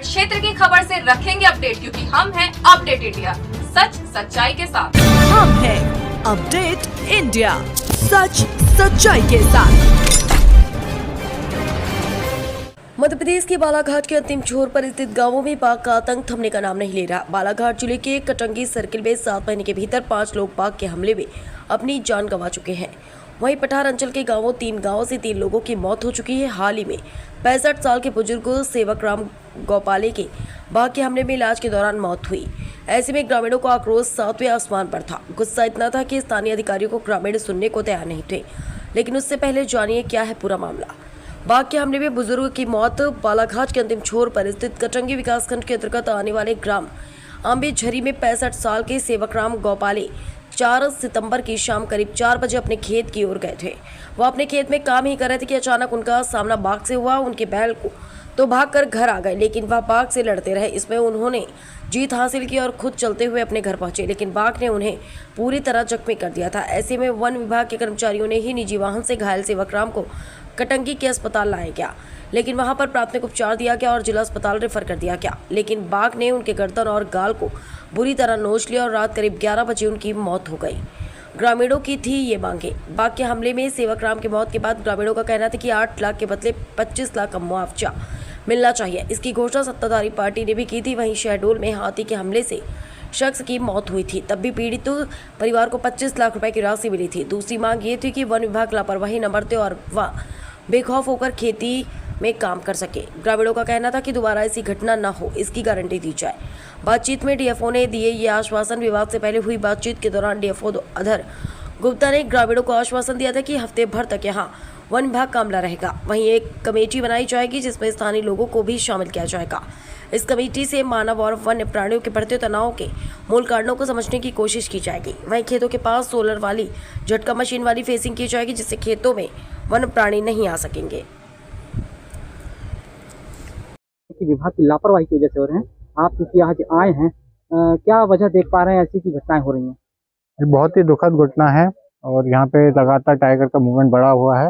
क्षेत्र की खबर से रखेंगे अपडेट, क्योंकि हम हैं अपडेट इंडिया, सच सच्चाई के साथ। हम हैं अपडेट इंडिया, सच सच्चाई के साथ। मध्य प्रदेश के बालाघाट के अंतिम छोर पर स्थित गांवों में बाघ का आतंक थमने का नाम नहीं ले रहा। बालाघाट जिले के कटंगी सर्किल में 7 महीने के भीतर 5 लोग बाघ के हमले में अपनी जान गंवा चुके हैं। वहीं पठार अंचल के 3 गांवों से 3 लोगों की मौत हो चुकी है। हाल ही में 65 साल के बुजुर्ग सेवकराम गौपाले के बाघ के हमले में इलाज के दौरान मौत हुई। ऐसे में ग्रामीणों का आक्रोश 7वें आसमान पर था। गुस्सा इतना था कि स्थानीय अधिकारियों को ग्रामीण सुनने को तैयार नहीं थे। लेकिन उससे पहले जानिए क्या है पूरा मामला। बाघ के हमले में बुजुर्ग की मौत। बालाघाट के अंतिम छोर पर स्थित कटंगी विकासखंड के अंतर्गत आने वाले ग्राम आंबेझरी में 65 साल के सेवकराम गौपाले 4 सितंबर की शाम करीब 4 बजे अपने खेत की ओर गए थे। वह अपने खेत में काम ही कर रहे थे कि अचानक उनका सामना बाघ से हुआ। उनके बैल को तो भागकर घर आ गए, लेकिन वह बाघ से लड़ते रहे। इसमें उन्होंने जीत हासिल की और खुद चलते हुए अपने घर पहुंचे, लेकिन बाघ ने उन्हें पूरी तरह जख्मी कर दिया था। ऐसे में वन विभाग के कर्मचारियों ने ही निजी वाहन से घायल सेवकराम को कटंगी के अस्पताल लाया गया, लेकिन वहां पर प्राथमिक उपचार दिया गया और जिला अस्पताल रेफर कर दिया गया। लेकिन बाघ ने उनके गर्दन और गाल को बुरी तरह नोच लिया और रात करीब 11 बजे उनकी मौत हो गई। ग्रामीणों की थी ये मांगे। बाघ के हमले में सेवकराम की मौत के बाद ग्रामीणों का कहना था कि 8 लाख के बदले 25 लाख का मुआवजा मिलना चाहिए। इसकी घोषणा सत्ताधारी पार्टी ने भी की थी। वहीं शहडोल में हाथी के हमले से शख्स की मौत हुई थी, तब भी पीड़ित परिवार को 25 लाख रुपए की राशि मिली थी। दूसरी मांग ये थी कि वन विभाग लापरवाही न बरते और वह बेखौफ होकर खेती में काम कर सके। ग्रामीणों का कहना था कि दोबारा ऐसी घटना न हो, इसकी गारंटी दी जाए। बातचीत में डीएफओ ने दिए ये आश्वासन। विवाद से पहले हुई बातचीत के दौरान डीएफओ अधर गुप्ता ने ग्रामीणों को आश्वासन दिया था कि हफ्ते भर तक यहाँ वन विभाग कामला रहेगा। वहीं एक कमेटी बनाई जाएगी जिसमें स्थानीय लोगों को भी शामिल किया जाएगा। इस कमेटी से मानव और वन्य प्राणियों के बढ़ते तनाव के मूल कारणों को समझने की कोशिश की जाएगी। वहीं खेतों के पास सोलर वाली झटका मशीन वाली फेंसिंग की जाएगी, जिससे खेतों में वन्य प्राणी नहीं आ सकेंगे। विभाग की लापरवाही की वजह से हो रहे हैं। आप क्योंकि आज आए हैं, क्या वजह देख पा रहे हैं ऐसी की घटनाएं हो रही हैं? ये बहुत ही दुखद घटना है और यहाँ पे लगातार टाइगर का मूवमेंट बढ़ा हुआ है।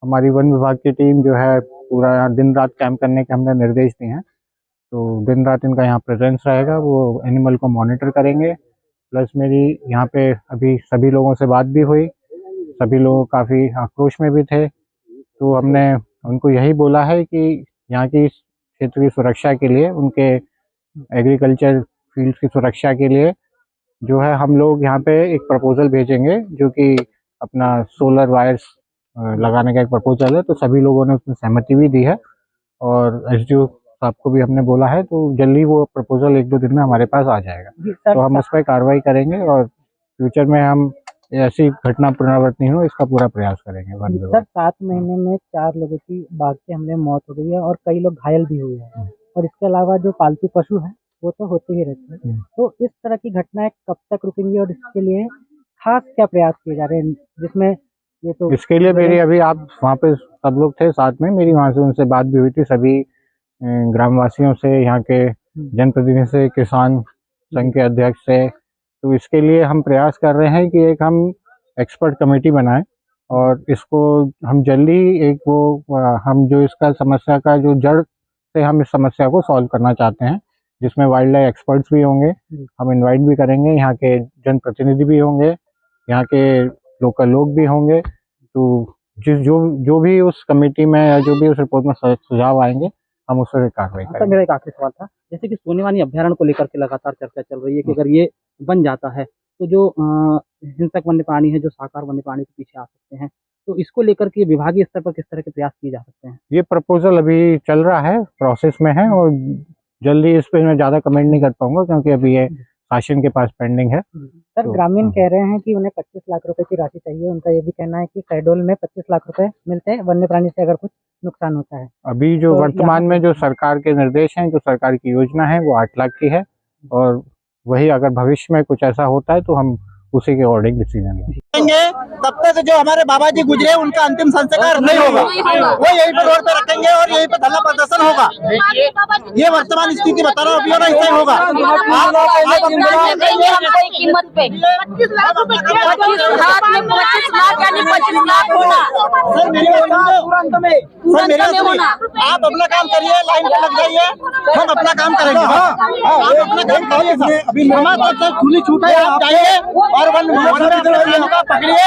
हमारी वन विभाग की टीम जो है पूरा यहाँ दिन रात कैंप करने के हमने निर्देश दिए हैं, तो दिन रात इनका यहाँ प्रेजेंस रहेगा। वो एनिमल को मॉनिटर करेंगे। प्लस मेरी यहाँ पे अभी सभी लोगों से बात भी हुई, सभी लोग काफ़ी आक्रोश में भी थे। तो हमने उनको यही बोला है कि यहाँ की क्षेत्र की सुरक्षा के लिए, उनके एग्रीकल्चर फील्ड की सुरक्षा के लिए जो है हम लोग यहाँ पे एक प्रपोजल भेजेंगे, जो कि अपना सोलर वायर्स लगाने का एक प्रपोजल है। तो सभी लोगों ने उसमें सहमति भी दी है और एसडीओ साहब को भी हमने बोला है, तो जल्दी वो प्रपोजल 1-2 दिन में हमारे पास आ जाएगा। तो हम उस पर कार्रवाई करेंगे और फ्यूचर में हम ऐसी घटना पुनरावृत्त नहीं हो, इसका पूरा प्रयास करेंगे। सर, 7 महीने में 4 लोगों की बाघ के हमले में मौत हो गई है और कई लोग घायल भी हुए हैं, और इसके अलावा जो पालतू पशु है वो तो होते ही रहते हैं। तो इस तरह की घटनाएं कब तक रुकेंगी और इसके लिए खास क्या प्रयास किए जा रहे हैं, जिसमें ये तो इसके लिए मेरी अभी आप वहाँ पे सब लोग थे साथ में, मेरी वहाँ से उनसे बात भी हुई थी, सभी ग्रामवासियों से, यहाँ के जनप्रतिनिधि से, किसान संघ के अध्यक्ष से। तो इसके लिए हम प्रयास कर रहे हैं कि एक हम एक्सपर्ट कमेटी बनाएं और इसको हम जल्दी हम जो इसका समस्या का जो जड़ से हम इस समस्या को सॉल्व करना चाहते हैं, जिसमें वाइल्ड लाइफ एक्सपर्ट्स भी होंगे, हम इनवाइट भी करेंगे, यहाँ के जनप्रतिनिधि भी होंगे, यहाँ के लोकल लोग भी होंगे। तो जो भी उस कमेटी में या जो भी उस रिपोर्ट में सुझाव आएंगे, हम उस पर कार्रवाई करेंगे। मेरा एक आखिरी सवाल था, जैसे कि सोनेवानी अभ्यारण्य को लेकर के लगातार चर्चा चल रही है कि अगर ये बन जाता है तो जो हिंसक वन्य प्राणी है, जो शाकाहार वन्य प्राणी के पीछे आ सकते हैं, तो इसको लेकर के विभागीय स्तर पर किस तरह के प्रयास किए जा सकते हैं? ये प्रपोजल अभी चल रहा है, प्रोसेस में है, और जल्दी इस पर मैं ज़्यादा कमेंट नहीं कर पाऊंगा क्योंकि अभी ये शासन के पास पेंडिंग है। सर, तो ग्रामीण कह रहे हैं कि उन्हें 25 लाख रुपए की राशि चाहिए। उनका ये भी कहना है कि शहडोल में 25 लाख रुपए मिलते हैं वन्य प्राणी से अगर कुछ नुकसान होता है। अभी जो तो वर्तमान में जो सरकार के निर्देश हैं, जो सरकार की योजना है, वो 8 लाख की है, और वही अगर भविष्य में कुछ ऐसा होता है तो हम उसी के अकॉर्डिंग डिसीजन है। तब तक जो हमारे बाबा जी गुजरे उनका अंतिम संस्कार नहीं होगा, वो यहीं पे रोड पे रखेंगे और यहीं पे धरना प्रदर्शन होगा। ये वर्तमान स्थिति बता रहा हूँ, ऐसा ही होगा। कीमत पे 25 लाख यानी 25 लाख होना। आप अपना काम करिए, लाइन पे लग जाइए, हम अपना काम करेंगे। आप अपना काम करिए, हमारे खुली छूट है, आप जाइए और वन पकड़िए।